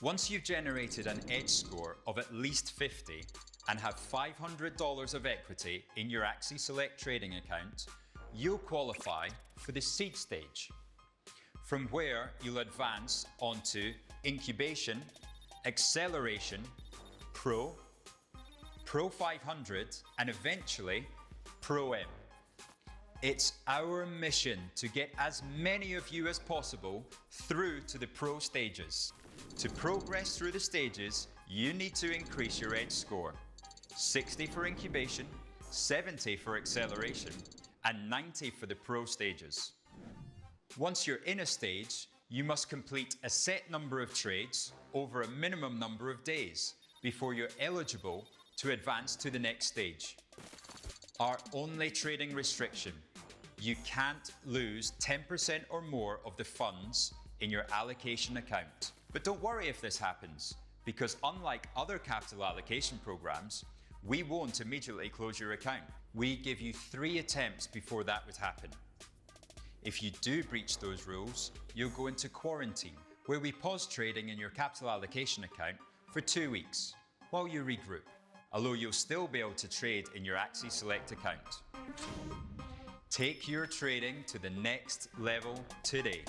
Once you've generated an edge score of at least 50 and have $500 of equity in your Axi Select trading account, you'll qualify for the seed stage, from where you'll advance onto incubation, acceleration, Pro, Pro 500, and eventually Pro M. It's our mission to get as many of you as possible through to the Pro stages. To progress through the stages, you need to increase your edge score. 60 for incubation, 70 for acceleration, and 90 for the Pro stages. Once you're in a stage, you must complete a set number of trades over a minimum number of days before you're eligible to advance to the next stage. Our only trading restriction: you can't lose 10% or more of the funds in your allocation account. But don't worry if this happens, because unlike other capital allocation programs, we won't immediately close your account. We give you 3 attempts before that would happen. If you do breach those rules, you'll go into quarantine, where we pause trading in your capital allocation account for 2 weeks while you regroup, although you'll still be able to trade in your Axi Select account. Take your trading to the next level today.